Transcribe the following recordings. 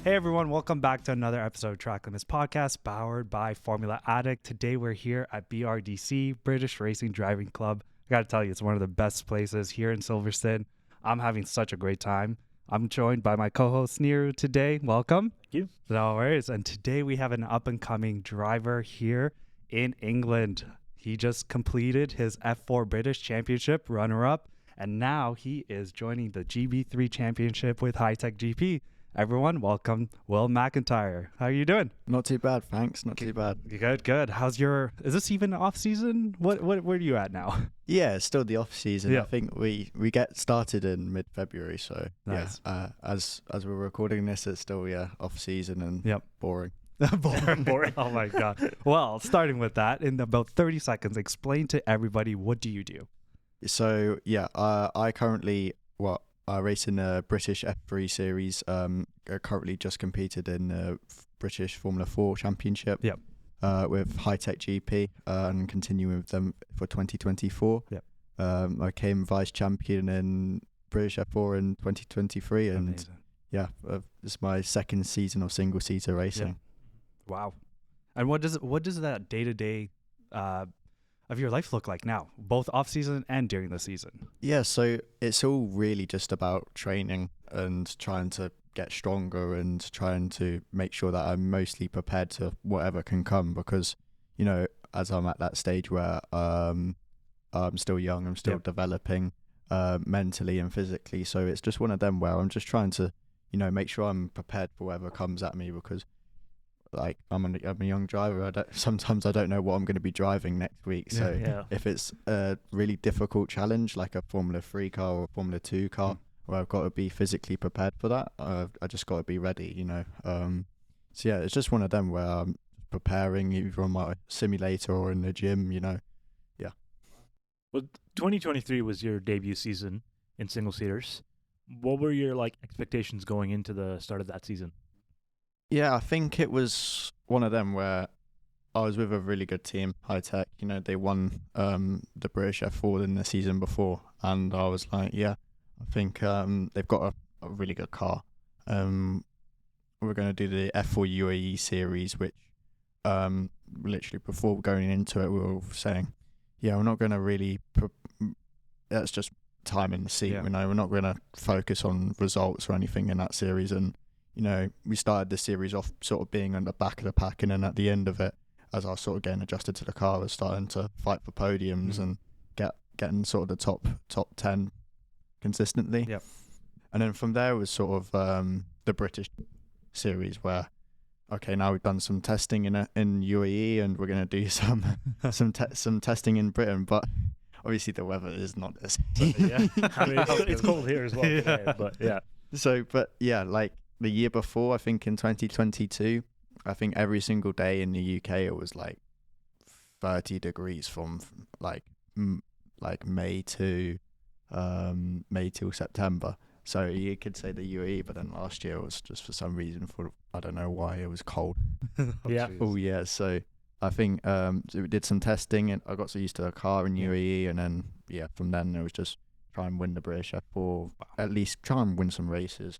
Hey everyone, welcome back to another episode of Track Limits Podcast, powered by Formula Addict. Today we're here at BRDC, British Racing Driving Club. I gotta tell you, it's one of the best places here in Silverstone. I'm having such a great time. I'm joined by my co-host Neeru today. Welcome. Thank you. No worries. And today we have an up-and-coming driver here in England. He just completed his F4 British Championship runner-up, and now he is joining the GB3 Championship with Hitech GP. Everyone, welcome Will Macintyre. How are you doing? Not too bad, thanks. Not too bad. Good. How's your? Is this even off season? Where are you at now? Yeah, it's still the off season. Yeah. I think we get started in mid-February, so nice. Yeah. As we're recording this, it's still off season and boring. Boring. Oh my god. Well, starting with that, in about 30 seconds, explain to everybody, what do you do? So I currently I race in the British F3 series. I currently just competed in the British Formula 4 Championship. Yep. With Hitech GP and continuing with them for 2024. Yep. I came vice champion in British F4 in 2023, and amazing. This is my second season of single seater racing. Yep. Wow. And what does that day-to-day of your life look like now, both off season and during the season? Yeah, so it's all really just about training and trying to get stronger and trying to make sure that I'm mostly prepared to whatever can come, because, you know, as I'm at that stage where I'm still young, I'm still developing mentally and physically, so it's just one of them where I'm just trying to, you know, make sure I'm prepared for whatever comes at me, because like I'm a young driver. Sometimes I don't know what I'm going to be driving next week. So if it's a really difficult challenge like a Formula 3 car or a Formula 2 car, where I've got to be physically prepared for that, I just got to be ready, you know. So yeah, it's just one of them where I'm preparing either on my simulator or in the gym, you know. Yeah. Well, 2023 was your debut season in single seaters. What were your expectations going into the start of that season? Yeah, I think it was one of them where I was with a really good team, Hitech. You know, they won the British F4 in the season before, and I was like, I think they've got a really good car. We're going to do the F4 UAE series, which literally before going into it, we were saying, we're not going to really, that's just time in the seat. You know, we're not going to focus on results or anything in that series. And you know, we started the series off sort of being on the back of the pack, and then at the end of it, as I was sort of getting adjusted to the car, I was starting to fight for podiums and getting sort of the top 10 consistently. Yep. And then from there was sort of the British series, where now we've done some testing in UAE, and we're going to do some testing in Britain, but obviously the weather is not as I mean, it's cold here as well today, but the year before, I think in 2022, I think every single day in the UK it was 30 degrees from May till September. So you could say the UAE, but then last year it was just for some reason, I don't know why, it was cold. So I think so we did some testing, and I got so used to the car in UAE, and then from then it was just try and win the British F4, at least try and win some races.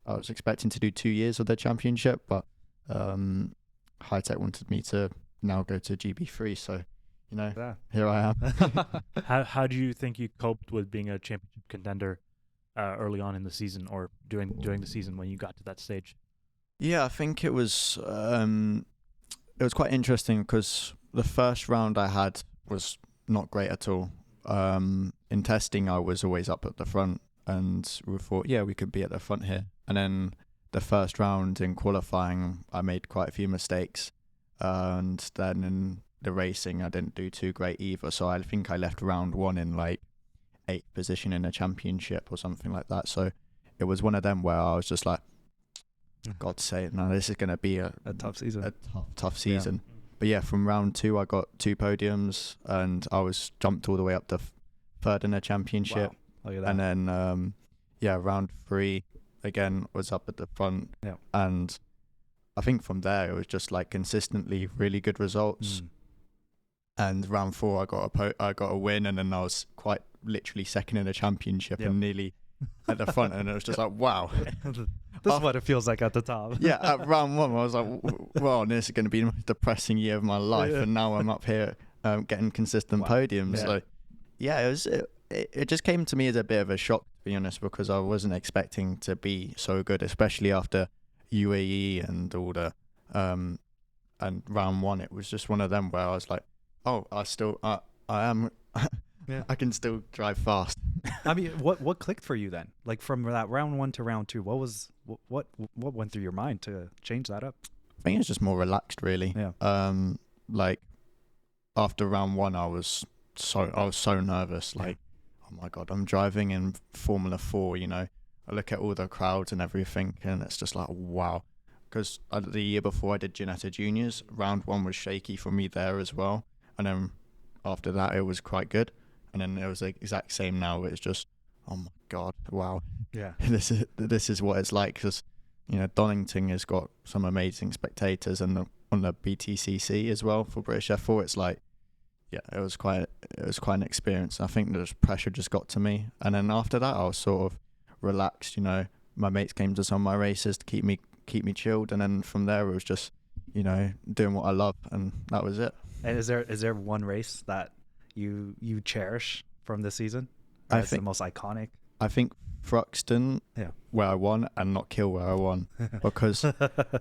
I was expecting to do 2 years of the championship, but Hitech wanted me to now go to GB3, so you know, here I am. How do you think you coped with being a championship contender early on in the season, or during the season when you got to that stage? Yeah, I think it was quite interesting, because the first round I had was not great at all. In testing, I was always up at the front, and we thought, we could be at the front here. And then the first round in qualifying, I made quite a few mistakes. And then in the racing, I didn't do too great either. So I think I left round one in 8th position in a championship or something like that. So it was one of them where I was just like, God's sake, no, this is going to be a tough season. A tough season. But from round 2, I got 2 podiums, and I was jumped all the way up to 3rd in a championship. Wow. Look at that. And then, round 3, again, was up at the front. Yeah. And I think from there, it was just consistently really good results. And round 4, I got a win, and then I was quite literally second in the championship and nearly at the front, and it was just like, wow. This is what it feels like at the top. Yeah, at round one, I was like, well, this is going to be the most depressing year of my life, and now I'm up here getting consistent podiums. Yeah. So, yeah, it just came to me as a bit of a shock, to be honest, because I wasn't expecting to be so good, especially after UAE and all the and round one. It was just one of them where I was like, oh, I am. Yeah. I can still drive fast. I mean, what clicked for you then? Like from that round one to round two, what went through your mind to change that up? I think it's just more relaxed, really. Yeah. Like after round one, I was so nervous. Like, oh my god, I'm driving in Formula 4. You know, I look at all the crowds and everything, and it's just like, wow. Because the year before I did Ginetta Juniors, round one was shaky for me there as well, and then after that it was quite good. And then it was the exact same now. It's just, oh my god, wow. Yeah. This is what it's like, because, you know, Donington has got some amazing spectators, and on the BTCC as well for British F4, it's like, yeah, it was quite an experience. I think the pressure just got to me, and then after that I was sort of relaxed. You know, my mates came to some of my races to keep me chilled, and then from there it was just, you know, doing what I love, and that was it. And is there one race that you cherish from this season? I That's think the most iconic. I think Broxton, Yeah. where I won, and Knock Hill where I won, because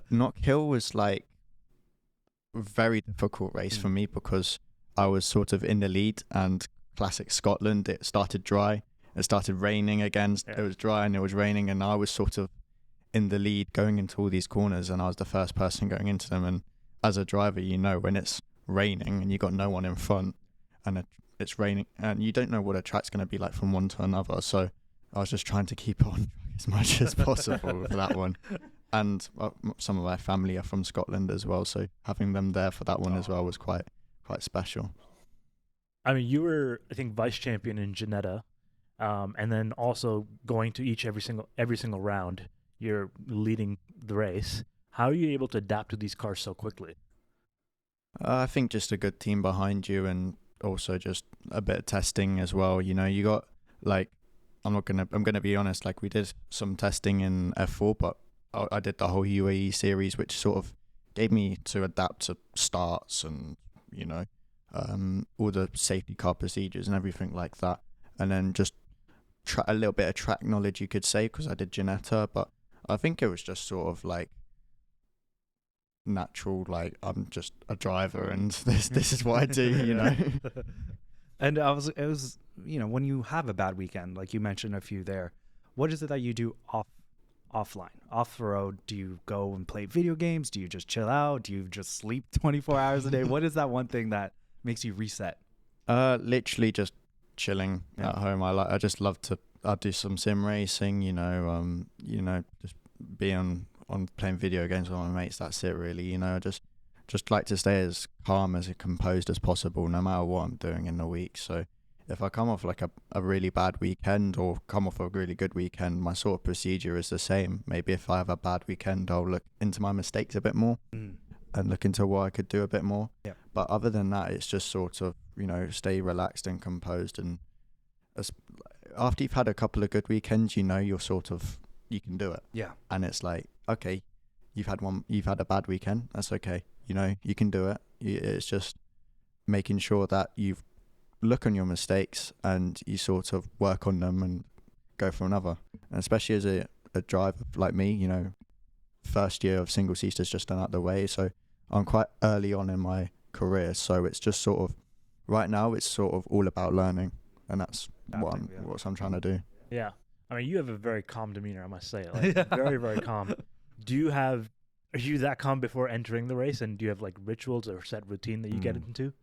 Knock Hill was like a very difficult race for me, because I was sort of in the lead, and classic Scotland, it started dry, it started raining again, It was dry and it was raining, and I was sort of in the lead going into all these corners, and I was the first person going into them. And as a driver, you know, when it's raining and you got no one in front, and it's raining, and you don't know what a track's going to be like from one to another. So I was just trying to keep on as much as possible for that one. And some of my family are from Scotland as well, so having them there for that one as well was quite special. I mean, you were, I think, vice champion in Ginetta, and then also going to every single round, you're leading the race. How are you able to adapt to these cars so quickly? I think just a good team behind you, and also just a bit of testing as well. You know, you got, like, I'm gonna be honest, like, we did some testing in F4, but I did the whole UAE series, which sort of gave me to adapt to starts and, you know, all the safety car procedures and everything like that. And then just a little bit of track knowledge, you could say, because I did Ginetta, but I think it was just sort of like natural, like, I'm just a driver and this is what I do, you know. And it was, you know, when you have a bad weekend, like you mentioned a few there, what is it that you do offline, off the road? Do you go and play video games? Do you just chill out? Do you just sleep 24 hours a day? What is that one thing that makes you reset? Literally just chilling at home. I just love to. I do some sim racing, you know, just be on playing video games with my mates. That's it, really. You know, I just like to stay as calm, as composed as possible, no matter what I'm doing in the week. So if I come off like a really bad weekend, or come off a really good weekend, my sort of procedure is the same. Maybe if I have a bad weekend, I'll look into my mistakes a bit more and look into what I could do a bit more. Yeah. But other than that, it's just sort of, you know, stay relaxed and composed. And after you've had a couple of good weekends, you know, you can do it. Yeah. And it's like, okay, you've had a bad weekend. That's okay. You know, you can do it. It's just making sure that you look on your mistakes and you sort of work on them and go for another. And especially as a driver like me, you know, first year of single seater's just done out the way. So I'm quite early on in my career. So it's just sort of, right now, it's sort of all about learning. And that's what I'm trying to do. Yeah. I mean, you have a very calm demeanor, I must say. Like, very, very calm. Are you that calm before entering the race? And do you have like rituals or set routine that you get into?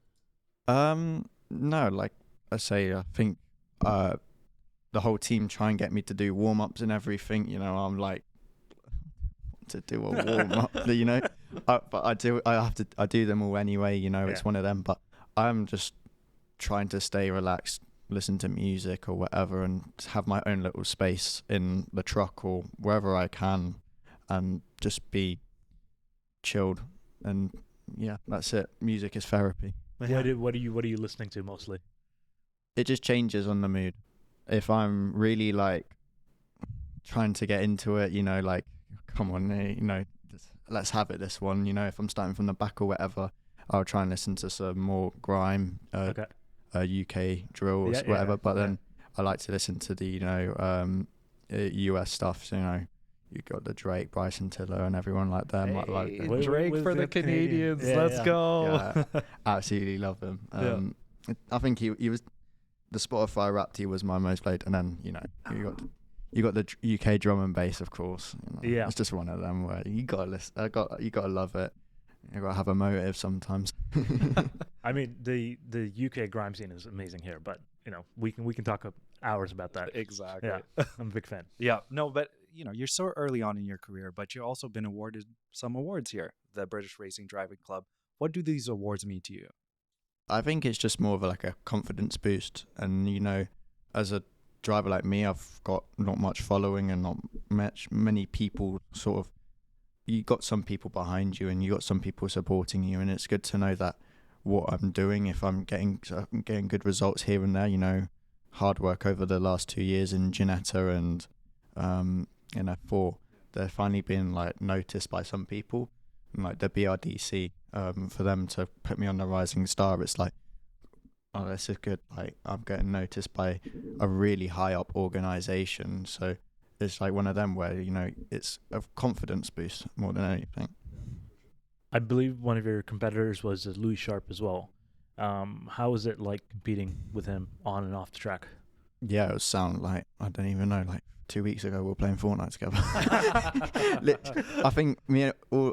No, like I say, I think the whole team try and get me to do warm-ups and everything. You know, I'm like, to do a warm-up, you know. But I do them all anyway, you know. It's one of them. But I'm just trying to stay relaxed, listen to music or whatever, and have my own little space in the truck or wherever I can, and just be chilled. And yeah, that's it. Music is therapy. What are you listening to mostly? It just changes on the mood. If I'm really like trying to get into it, you know, like, come on, you know, let's have it this one. You know, if I'm starting from the back or whatever, I'll try and listen to some more grime, UK drill or whatever. But then I like to listen to the, you know, US stuff. So, you know, you got the Drake, Bryson Tiller, and everyone like that. Hey, Drake for the Canadians. Let's go. Yeah, absolutely love him. I think he was the Spotify Wrapped. He was my most played, and then you know you got the UK drum and bass, of course. You know, it's just one of them where you gotta listen. You gotta love it. You gotta have a motive sometimes. I mean, the UK grime scene is amazing here, but you know we can talk hours about that. Exactly. Yeah, I'm a big fan. Yeah, no, but you know, you're so early on in your career, but you've also been awarded some awards here, the British Racing Driving Club. What do these awards mean to you? I think it's just more of like a confidence boost. And, you know, as a driver like me, I've got not much following and not many people sort of, you got some people behind you and you got some people supporting you. And it's good to know that what I'm doing, if I'm getting good results here and there, you know, hard work over the last 2 years in Ginetta and in F4, they're finally being like noticed by some people, and like the BRDC, for them to put me on the rising star. It's like, oh, this is good. Like, I'm getting noticed by a really high up organization. So it's like one of them where, you know, it's a confidence boost more than anything. I believe one of your competitors was Louie Sharp as well. How was it like competing with him on and off the track? Yeah, it was sound like, I don't even know, like 2 weeks ago we were playing Fortnite together. I think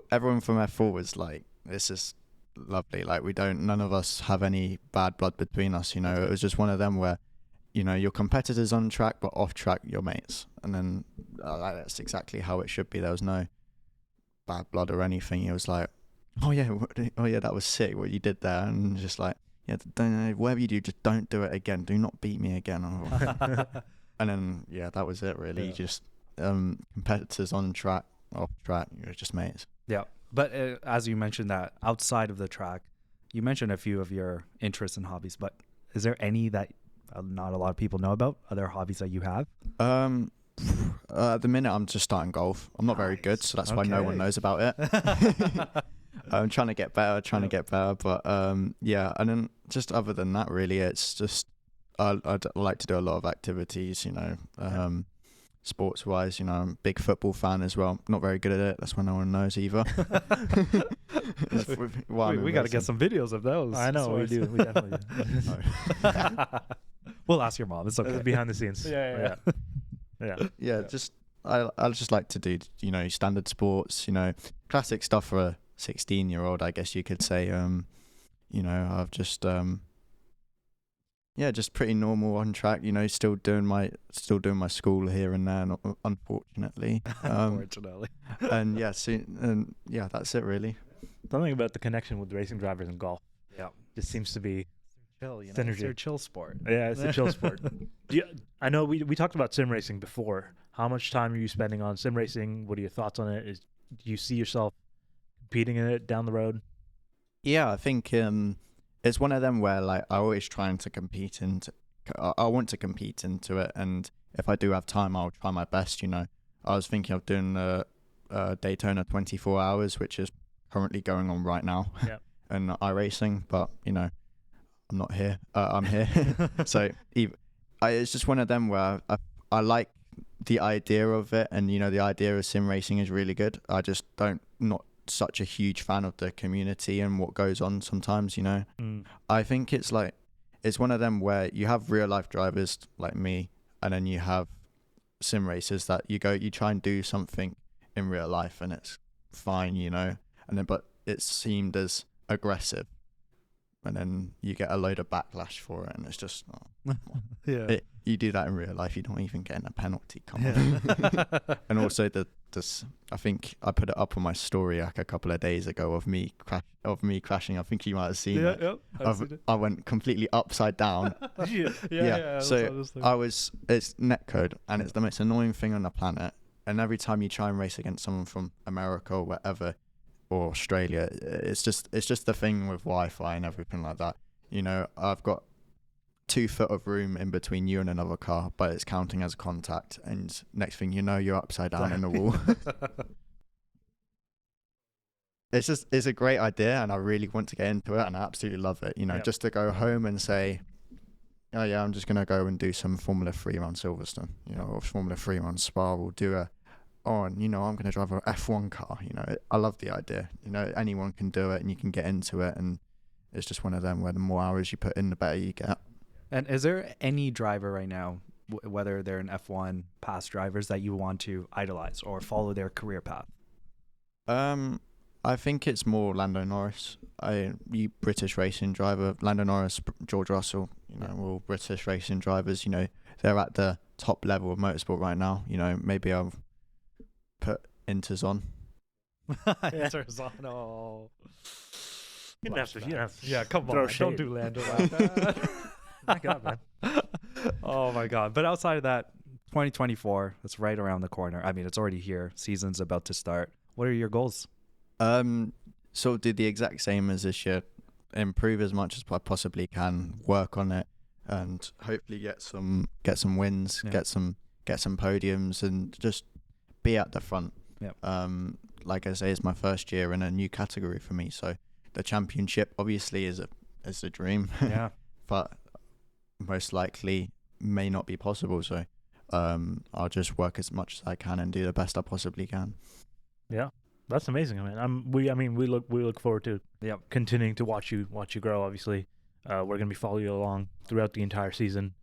everyone from F4 was like, this is lovely. Like, none of us have any bad blood between us, you know. It was just one of them where, you know, your competitors on track, but off track, your mates. And then that's exactly how it should be. There was no bad blood or anything. It was like, oh yeah, that was sick what you did there. And just like, yeah, whatever you do, just don't do it again. Do not beat me again. And then, yeah, that was it really. Yeah. Just competitors on track, off track, you're just mates. Yeah. But as you mentioned that outside of the track, you mentioned a few of your interests and hobbies, but is there any that not a lot of people know about, other hobbies that you have? At the minute, I'm just starting golf. I'm not very good, so that's why no one knows about it. I'm trying to get better, but yeah. And then just other than that, really, it's just I'd like to do a lot of activities, you know, sports-wise. You know, I'm a big football fan as well. Not very good at it. That's why no one knows either. We got to get some videos of those. I know, we do. We definitely do. We'll ask your mom. It's okay. Behind the scenes. Yeah. Just I just like to do, you know, standard sports. You know, classic stuff for a 16-year-old, I guess you could say. You know, I've just just pretty normal on track. You know, still doing my school here and there, unfortunately. And yeah, that's it really. Something about the connection with racing drivers and golf. Yeah, just seems to be chill. You know, synergy. It's a chill sport. Yeah, it's a chill sport. I know we talked about sim racing before. How much time are you spending on sim racing? What are your thoughts on it? Do you see yourself competing in it down the road? Yeah, I think it's one of them where like I always trying to compete I want to compete into it, and if I do have time, I'll try my best. You know, I was thinking of doing Daytona 24 hours, which is currently going on right now, and iRacing, but you know, I'm not here. I'm here, so it's just one of them where I like the idea of it, and you know, the idea of sim racing is really good. I just not such a huge fan of the community and what goes on sometimes, you know. I think it's one of them where you have real life drivers like me, and then you have sim racers that you try and do something in real life and it's fine, you know, and then but it seemed as aggressive, and then you get a load of backlash for it, and it's just you do that in real life, you don't even get a penalty. Come on. And also I think I put it up on my story like a couple of days ago of me crashing. I think you might have seen it. Yep, I went completely upside down. So it's netcode, and it's the most annoying thing on the planet. And every time you try and race against someone from America or whatever, or Australia, it's just the thing with Wi-Fi and everything like that. You know, I've got 2 foot of room in between you and another car, but it's counting as contact, and next thing you know, you're upside down in the wall. It's a great idea, and I really want to get into it, and I absolutely love it. Just to go home and say, oh yeah, I'm just gonna go and do some Formula 3 around Silverstone, or Formula 3 around Spa. We'll do I'm gonna drive a F1 car. I love the idea. Anyone can do it, and you can get into it, and it's just one of them where the more hours you put in, the better you get. And is there any driver right now, whether they're an F1 past drivers, that you want to idolize or follow their career path? I think it's more Lando Norris. British racing driver, Lando Norris, George Russell, we're all British racing drivers. They're at the top level of motorsport right now. Maybe I'll put Inters on. Inters on. Oh. You have to, yeah, come throw on. shade. Don't do Lando like that. My God, man. Oh, my God. But outside of that, 2024, it's right around the corner. I mean, it's already here. Season's about to start. What are your goals? Sort of do the exact same as this year. Improve as much as I possibly can. Work on it, and hopefully get some wins, get some podiums, and just be at the front. Yep. Like I say, it's my first year in a new category for me, so the championship obviously is a dream. Yeah. But most likely may not be possible. So I'll just work as much as I can and do the best I possibly can. Yeah. That's amazing, man. We look forward to continuing to watch you grow. Obviously, we're gonna be following you along throughout the entire season.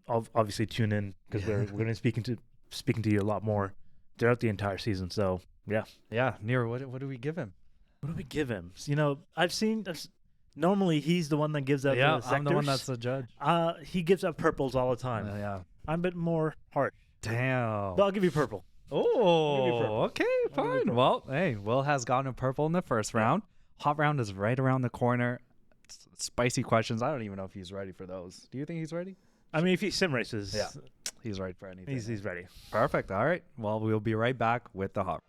Obviously, tune in because we're gonna be speaking to you a lot more throughout the entire season. So yeah. Nero, what do we give him? What do we give him? I've seen. Normally, he's the one that gives out the sectors. I'm the one that's the judge. He gives out purples all the time. Yeah. I'm a bit more harsh. Damn. But I'll give you purple. Oh, okay, fine. Well, hey, Will has gotten a purple in the first round. Hot round is right around the corner. Spicy questions. I don't even know if he's ready for those. Do you think he's ready? I mean, if he sim races, he's ready for anything. He's ready. Perfect. All right. Well, we'll be right back with the hot.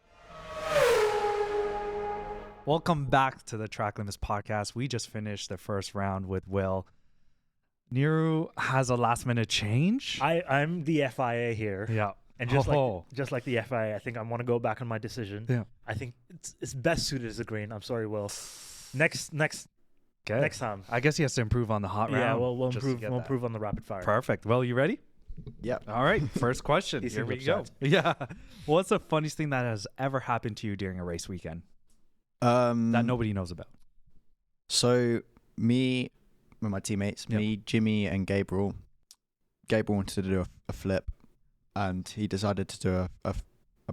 Welcome back to the Track Limits podcast. We just finished the first round with Will. Niru has a last minute change. I'm the FIA here. Yeah. And just like the FIA, I think I want to go back on my decision. Yeah. I think it's best suited as a green. I'm sorry, Will. Next time. I guess he has to improve on the hot round. Yeah, we'll improve on the rapid fire. Perfect. Well, you ready? Yeah. All right. First question. Here we go. Yeah. What's the funniest thing that has ever happened to you during a race weekend that nobody knows about? So me, with my teammates, me, Jimmy, and Gabriel wanted to do a flip. And he decided to do a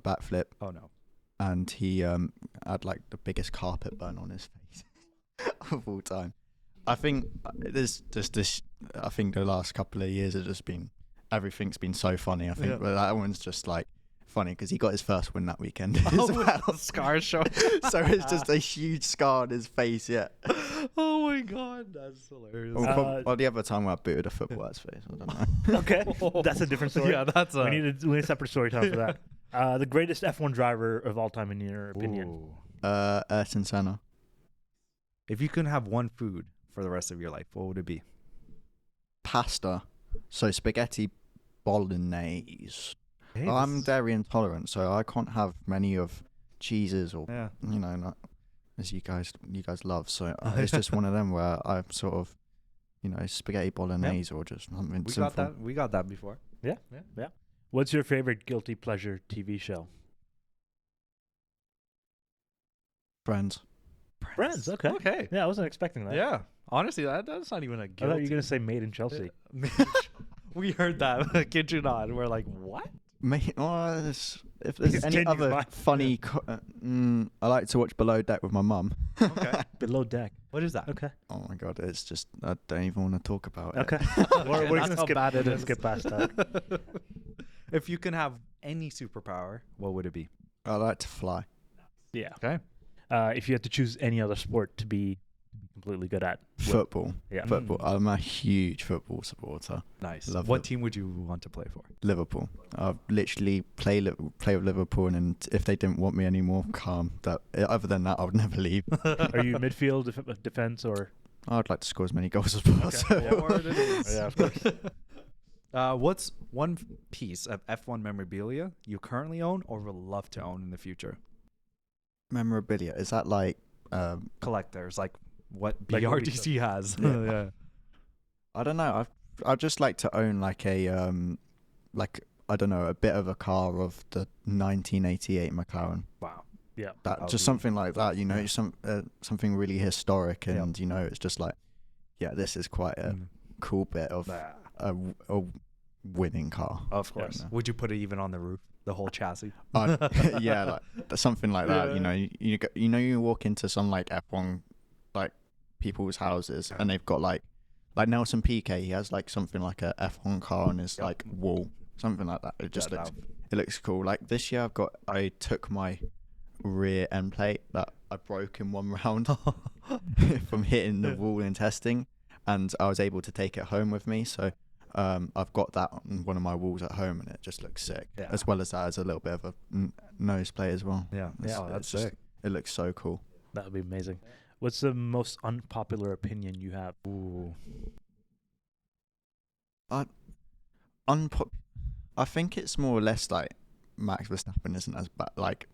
backflip. Oh, no. And he had like the biggest carpet burn on his face of all time. I think there's just this. I think the last couple of years have just been, everything's been so funny. I think but that one's just like funny because he got his first win that weekend as well. Scar show. So it's just a huge scar on his face. Yeah. Oh my God, that's hilarious. Well, the other time where I booted a football at his face. I don't know. Okay, that's a different story. Yeah, that's we need a separate story time for that. The greatest F1 driver of all time in your opinion? Ayrton Senna. If you couldn't have one food for the rest of your life, what would it be? Pasta. So spaghetti bolognese. Hey, I'm dairy intolerant, so I can't have many of cheeses or not as you guys love. So it's just one of them where I sort of, spaghetti bolognese or just something simple. We got that before. Yeah. What's your favorite guilty pleasure TV show? Friends. Okay. Yeah, I wasn't expecting that. Yeah. Honestly, that's not even a guilty. I thought you were gonna say Made in Chelsea. We heard that. Kid you not. We're like, what? If there's any other funny, I like to watch Below Deck with my mum. Okay. Below Deck. What is that? Okay. Oh my God, it's just I don't even want to talk about it. Okay. We're gonna skip past that. If you can have any superpower, what would it be? I like to fly. Yeah. Okay. If you had to choose any other sport to be completely good at, football. Yeah. Football. I'm a huge football supporter. Nice. Love what it. team would you want to play for? Liverpool. I've literally play with Liverpool, and if they didn't want me anymore, calm. Other than that, I would never leave. Are you midfield, defense, or? I'd like to score as many goals as possible. Yeah. Forward it is. Yeah, of course. What's one piece of F1 memorabilia you currently own or would love to own in the future? Memorabilia, is that like Collectors, like what Like what we BRDC has. Yeah. Yeah. I don't know. I'd just like to own like a like I don't know, a bit of a car of the 1988 McLaren. Wow. Yeah. That That'd just be- something like that, you know, yeah. something really historic, Yeah. and you know, it's just like, yeah, this is quite a cool bit of a winning car. Of course. Yeah. Would you put it even on the roof, the whole chassis? Yeah, like something like that. Yeah. You know, you walk into some like F1 like people's houses, and they've got like Nelson Piquet. He has like something like a F1 car on his Yep. like wall, something like that. It just looks cool. Like this year, I took my rear end plate that I broke in one round from hitting the wall in testing, and I was able to take it home with me. So I've got that on one of my walls at home, and it just looks sick. Yeah. As well as that, as a little bit of a nose plate as well. Yeah. It's- Yeah. That's it's just- sick. It looks so cool. That would be amazing. What's the most unpopular opinion you have? Ooh. I think it's more or less like Max Verstappen isn't as bad, like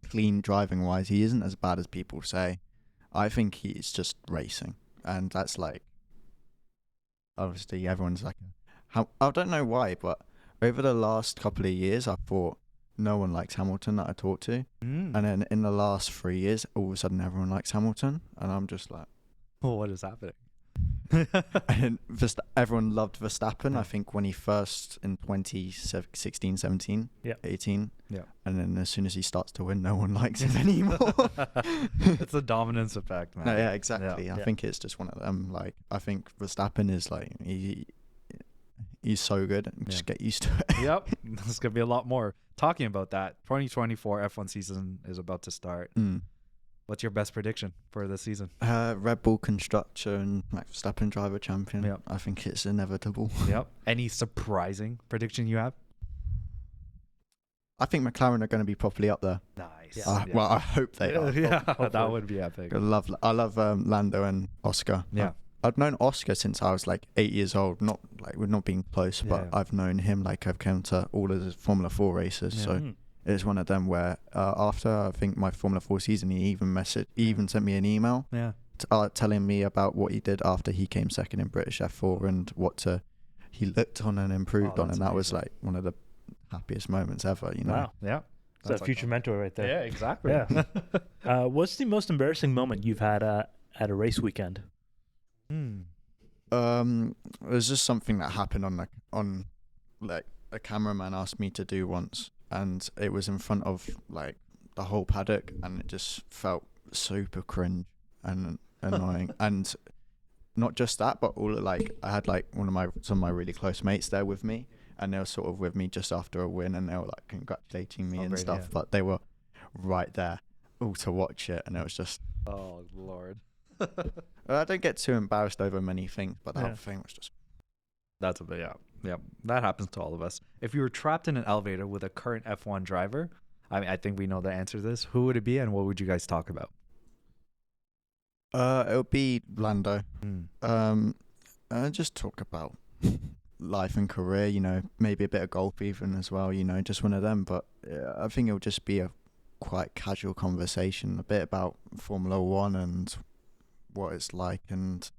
clean driving wise. He isn't as bad as people say. I think he's just racing, and that's like obviously everyone's like, I don't know why, but over the last couple of years, I thought no one likes Hamilton that I talked to, and then in the last 3 years, all of a sudden everyone likes Hamilton, and I'm just like, Well, what is happening? and everyone loved Verstappen, Yeah. I think, when he first in 2016, 17, Yeah. 18. Yeah. And then as soon as he starts to win, no one likes him anymore. It's a dominance effect, man. No, yeah, exactly. Yeah. I think it's just one of them. Like, I think Verstappen is like, he's so good. Just get used to it. Yep. There's going to be a lot more. Talking about that, 2024 F1 season is about to start. What's your best prediction for this season? Red Bull constructor and Max Verstappen driver champion. Yep. I think it's inevitable. Yep. Any surprising prediction you have? I think McLaren are going to be properly up there. Nice. Yeah. Well, I hope they are. Yeah, that Hopefully. would be epic. I love Lando and Oscar. Yeah. I've known Oscar since I was like 8 years old. Not like we're not being close, but Yeah. I've known him. Like I've come to all of his Formula 4 races. Yeah. So it's one of them where after I think my Formula 4 season, he even sent me an email Yeah. telling me about what he did after he came second in British F4 and what he looked on and improved on, that's and that was amazing. like one of the happiest moments ever. You know. Wow. Yeah. It's a future mentor right there. Yeah, exactly. Yeah. What's the most embarrassing moment you've had at a race weekend? It was just something that happened on like a cameraman asked me to do once, and it was in front of like the whole paddock, and it just felt super cringe and annoying. And not just that, but all like I had like some of my really close mates there with me, and they were sort of with me just after a win, and they were like congratulating me and Celebrating, stuff, yeah. but they were right there all to watch it, and it was just Oh, Lord. I don't get too embarrassed over many things, but that Yeah. whole thing was just That's a bit, yeah. Yeah. That happens to all of us. If you were trapped in an elevator with a current F1 driver, I think we know the answer to this. Who would it be and what would you guys talk about? it would be Lando. Just talk about life and career, you know, maybe a bit of golf even as well, you know, just one of them. But I think it'll just be a quite casual conversation, a bit about Formula One and what it's like. And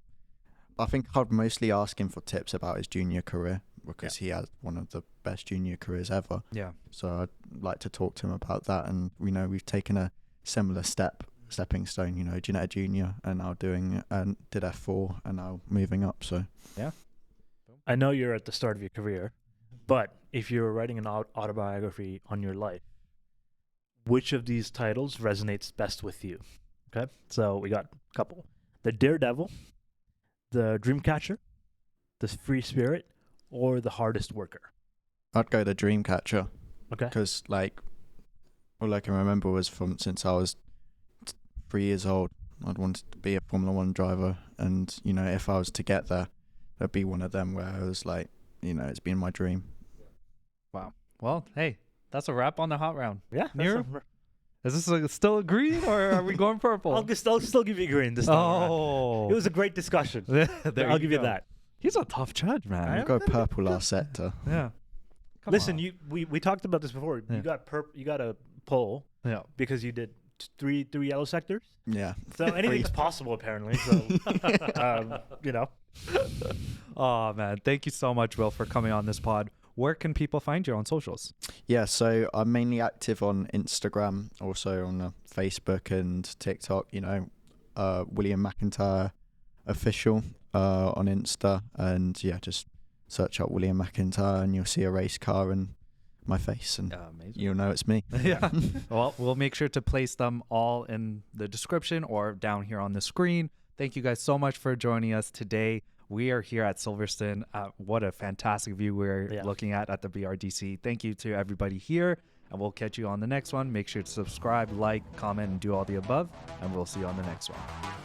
I think I'd mostly ask him for tips about his junior career, because he has one of the best junior careers ever. Yeah. So I'd like to talk to him about that. And, you know, we've taken a similar stepping stone, you know, Ginetta Junior and now did F4 and now moving up. So I know you're at the start of your career, but if you were writing an autobiography on your life, which of these titles resonates best with you? Okay, so we got a couple: the Daredevil, the Dreamcatcher, the Free Spirit, or the Hardest Worker. I'd go the Dreamcatcher. Okay. Because like all I can remember was since I was 3 years old, I'd wanted to be a Formula One driver, and you know, if I was to get there, it'd be one of them where I was like, you know, it's been my dream. Well, hey, that's a wrap on the hot round. Yeah. Nero? Is this still a green or are we going purple? I'll still give you green this time around. Oh. It was a great discussion. I'll give you that. He's a tough judge, man. I'll go purple last sector. Yeah. Come Listen, on. we talked about this before. Yeah. You got a pole Yeah. because you did three yellow sectors. Yeah. So anything's possible apparently. So you know. Oh man, thank you so much, Will, for coming on this pod. Where can people find you on socials? Yeah, so I'm mainly active on Instagram, also on Facebook and TikTok, William Macintyre official on Insta. And yeah, just search up William Macintyre and you'll see a race car and my face and you'll know it's me. Yeah. Well, we'll make sure to place them all in the description or down here on the screen. Thank you guys so much for joining us today. We are here at Silverstone. What a fantastic view we're looking at the BRDC. Thank you to everybody here, and we'll catch you on the next one. Make sure to subscribe, like, comment, and do all the above, and we'll see you on the next one.